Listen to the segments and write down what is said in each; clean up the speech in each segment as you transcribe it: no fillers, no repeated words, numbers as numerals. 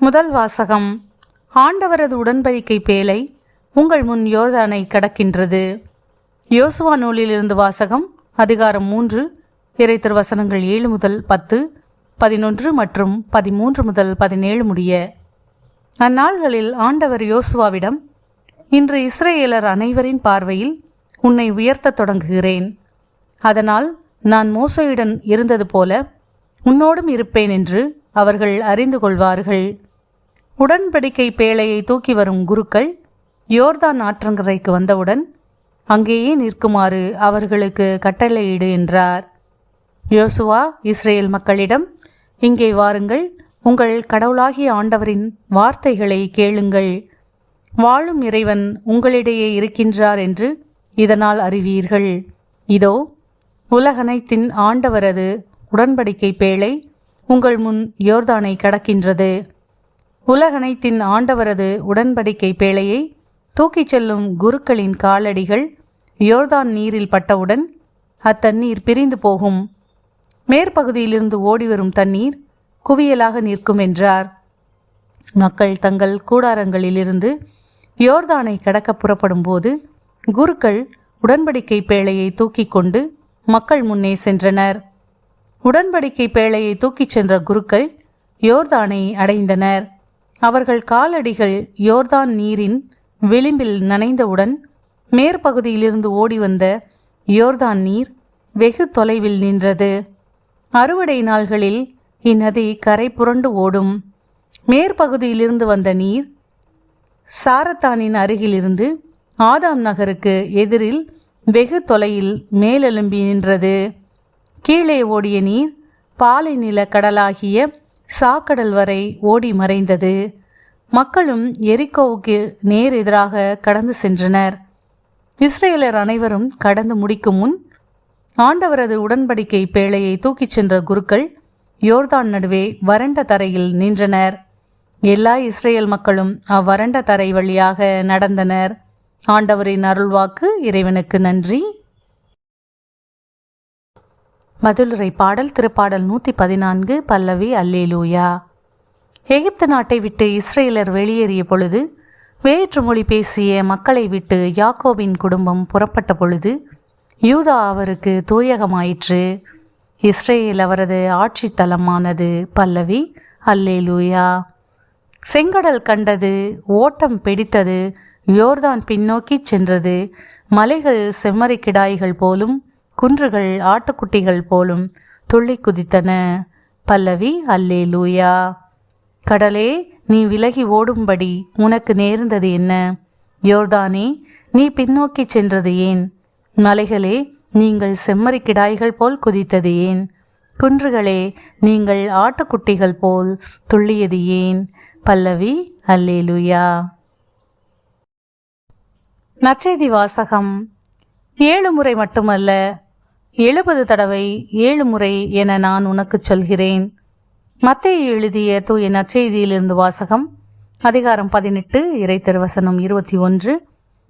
முதல் வாசகம். ஆண்டவரது உடன்படிக்கை பேழை உங்கள் முன் யோர்தானை கடக்கின்றது. யோசுவா நூலிலிருந்து வாசகம். அதிகாரம் 3, இறைத்திருவசனங்கள் 7 முதல் 10, 11 மற்றும் 13 முதல் 17 முடிய. அந்நாள்களில் ஆண்டவர் யோசுவாவிடம், இன்று இஸ்ரவேலர் அனைவரின் பார்வையில் உன்னை உயர்த்தத் தொடங்குகிறேன். அதனால் நான் மோசேயுடன் இருந்தது போல உன்னோடும் இருப்பேன் என்று அவர்கள் அறிந்து கொள்வார்கள். உடன்படிக்கை பேழையை தூக்கி வரும் குருக்கள் யோர்தான் ஆற்றங்கரைக்கு வந்தவுடன் அங்கேயே நிற்குமாறு அவர்களுக்கு கட்டளையிடு என்றார். யோசுவா இஸ்ரேல் மக்களிடம், இங்கே வாருங்கள், உங்கள் கடவுளாகிய ஆண்டவரின் வார்த்தைகளை கேளுங்கள். வாழும் இறைவன் உங்களிடையே இருக்கின்றார் என்று இதனால் அறிவீர்கள். இதோ, உலகனைத்தின் ஆண்டவரது உடன்படிக்கை பேழை உங்கள் முன் யோர்தானை கடக்கின்றது. உலகனைத்தின் ஆண்டவரது உடன்படிக்கை பேழையை தூக்கிச் செல்லும் குருக்களின் காலடிகள் யோர்தான் நீரில் பட்டவுடன் அத்தண்ணீர் பிரிந்து போகும். மேற்பகுதியிலிருந்து ஓடிவரும் தண்ணீர் குவியலாக நிற்கும் என்றார். மக்கள் தங்கள் கூடாரங்களிலிருந்து யோர்தானை கடக்க புறப்படும் போது குருக்கள் உடன்படிக்கை பேழையை தூக்கிக் கொண்டு மக்கள் முன்னே சென்றனர். உடன்படிக்கை பேழையை தூக்கிச் சென்ற குருக்கள் யோர்தானை அடைந்தனர். அவர்கள் காலடிகள் யோர்தான் நீரின் விளிம்பில் நனைந்தவுடன் மேற்பகுதியிலிருந்து ஓடி வந்த யோர்தான் நீர் வெகு தொலைவில் நின்றது. அறுவடை நாள்களில் இந்நதி கரை புரண்டு ஓடும். மேற்பகுதியிலிருந்து வந்த நீர் சாரத்தானின் அருகிலிருந்து ஆதாம் நகருக்கு எதிரில் வெகு தொலையில் மேலெலும்பி நின்றது. கீழே ஓடிய நீர் பாலை நில கடலாகிய சாக்கடல் வரை ஓடி மறைந்தது. மக்களும் எரிகோவுக்கு நேர் எதிராக கடந்து சென்றனர். இஸ்ரேலர் அனைவரும் கடந்து முடிக்கும் முன் ஆண்டவரது உடன்படிக்கை பேழையை தூக்கிச் சென்ற குருக்கள் யோர்தான் நடுவே வறண்ட தரையில் நின்றனர். எல்லா இஸ்ரேல் மக்களும் அவ்வறண்ட தரை வழியாக நடந்தனர். ஆண்டவரின் அருள்வாக்கு. இறைவனுக்கு நன்றி. மதுரை பாடல். திருப்பாடல் 114. பல்லவி. அல்லேலூயா. எகிப்து நாட்டை விட்டு இஸ்ரேலர் வெளியேறிய பொழுது, வேற்று மொழி பேசிய மக்களை விட்டு யாக்கோபின் குடும்பம் புறப்பட்ட பொழுது, யூதா அவருக்கு தூயகமாயிற்று. இஸ்ரேல் அவரது ஆட்சி தலமானது. பல்லவி. அல்லேலூயா. செங்கடல் கண்டது, ஓட்டம் பிடித்தது, யோர்தான் பின்னோக்கி சென்றது. மலைகள் செம்மறி கிடாய்கள் போலும், குன்றுகள் ஆட்டுக்குட்டிகள் போலும் துள்ளி குதித்தன. பல்லவி. அல்லேலூயா. கடலே, நீ விலகி ஓடும்படி உனக்கு நேர்ந்தது என்ன? யோர்தானே, நீ பின்னோக்கி சென்றது ஏன்? மலைகளே, நீங்கள் செம்மறி கிடாய்கள் போல் குதித்தது ஏன்? குன்றுகளே, நீங்கள் ஆட்டுக்குட்டிகள் போல் துள்ளியது ஏன்? பல்லவி. அல்லேலூயா. நற்செய்தி வாசகம். 7 முறை மட்டுமல்ல, 70 தடவை 7 முறை என நான் உனக்கு சொல்கிறேன். மத்தேயு எழுதிய தூய நற்செய்தியிலிருந்து வாசகம். அதிகாரம் 18, இறைத்திருவசனம் 21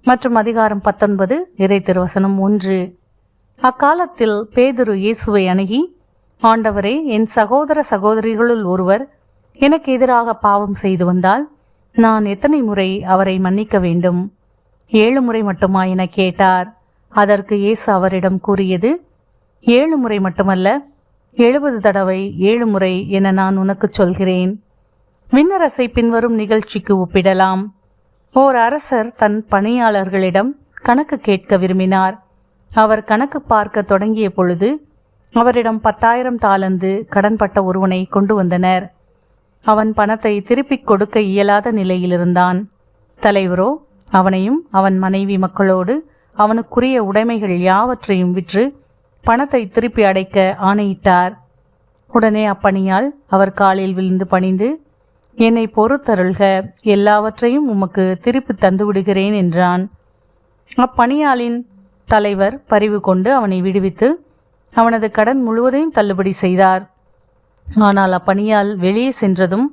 மற்றும் அதிகாரம் 19, இறைத்திருவசனம் 1. அக்காலத்தில் பேதுரு இயேசுவை அணுகி, ஆண்டவரே, என் சகோதர சகோதரிகளுள் ஒருவர் எனக்கு எதிராக பாவம் செய்து வந்தால் நான் எத்தனை முறை அவரை மன்னிக்க வேண்டும்? 7 முறை மட்டுமா என கேட்டார். அதற்கு இயேசு அவரிடம் கூறியது, 7 முறை மட்டுமல்ல, 70 தடவை 7 முறை என நான் உனக்கு சொல்கிறேன். விண்ணரசை பின்வரும் நிகழ்ச்சிக்கு ஒப்பிடலாம். ஓர் அரசர் தன் பணியாளர்களிடம் கணக்கு கேட்க விரும்பினார். அவர் கணக்கு பார்க்க தொடங்கிய பொழுது அவரிடம் 10,000 தாலந்து கடன்பட்ட ஒருவனை கொண்டு வந்தனர். அவன் பணத்தை திருப்பிக் கொடுக்க இயலாத நிலையில் இருந்தான். தலைவரோ அவனையும் அவன் மனைவி மக்களோடு அவனுக்குரிய உடைமைகள் யாவற்றையும் விற்று பணத்தை திருப்பி அடைக்க ஆணையிட்டார். உடனே அப்பணியால் அவர் காலில் விழுந்து பணிந்து, என்னை பொறுத்தருள்க, எல்லாவற்றையும் உமக்கு திருப்பி தந்து விடுகிறேன் என்றான். அப்பணியாளின் தலைவர் பரிவு கொண்டு அவனை விடுவித்து அவனது கடன் முழுவதையும் தள்ளுபடி செய்தார். ஆனால் அப்பணியால் வெளியே சென்றதும்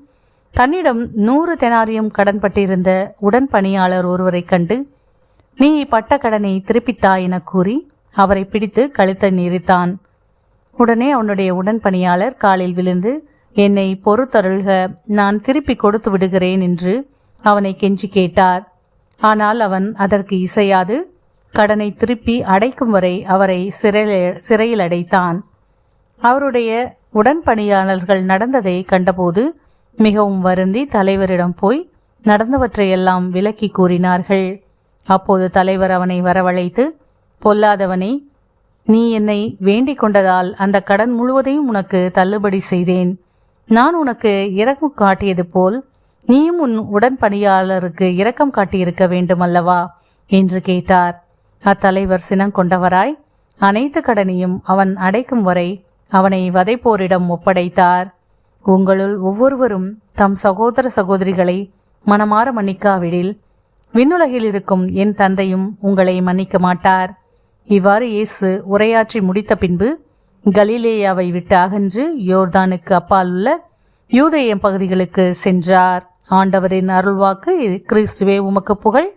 தன்னிடம் 100 தெனாரியம் கடன்பட்டிருந்த உடன் பணியாளர் ஒருவரை கண்டு, நீ பட்ட கடனை திருப்பித்தா என கூறி அவரை பிடித்து கழுத்தை நெரித்தான். உடனே அவனுடைய உடன் பணியாளர் காலில் விழுந்து, என்னை பொறுத்தருள்க, நான் திருப்பி கொடுத்து விடுகிறேன் என்று அவனை கெஞ்சி கேட்டார். ஆனால் அவன் அதற்கு இசையாது கடனை திருப்பி அடைக்கும் வரை அவரை சிறையில் அடைத்தான். அவருடைய உடன்பணியாளர்கள் நடந்ததை கண்டபோது மிகவும் வருந்தி தலைவரிடம் போய் நடந்தவற்றையெல்லாம் விளக்கி கூறினார்கள். அப்போது தலைவர் அவனை வரவழைத்து, பொல்லாதவனே, நீ என்னை வேண்டிக் கொண்டதால் அந்த கடன் முழுவதையும் உனக்கு தள்ளுபடி செய்தேன். நான் உனக்கு இரக்கம் காட்டியது போல் நீயும் உன் உடன்பணியாளருக்கு இரக்கம் காட்டியிருக்க வேண்டுமல்லவா என்று கேட்டார். அத்தலைவர் சினங்கொண்டவராய் அனைத்து கடனையும் அவன் அடைக்கும் வரை அவனை வதைப்போரிடம் ஒப்படைத்தார். உங்களுள் ஒவ்வொருவரும் தம் சகோதர சகோதரிகளை மனமாற மன்னிக்காவிடில் விண்ணுலகில் இருக்கும் என் தந்தையும் உங்களை மன்னிக்க மாட்டார். இவ்வாறு இயேசு உரையாற்றி முடித்த பின்பு கலிலேயாவை விட்டு அகன்று யோர்தானுக்கு அப்பால் உள்ள யூதேய பகுதிகளுக்கு சென்றார். ஆண்டவரின் அருள்வாக்கு. கிறிஸ்துவே உமக்கு புகழ்.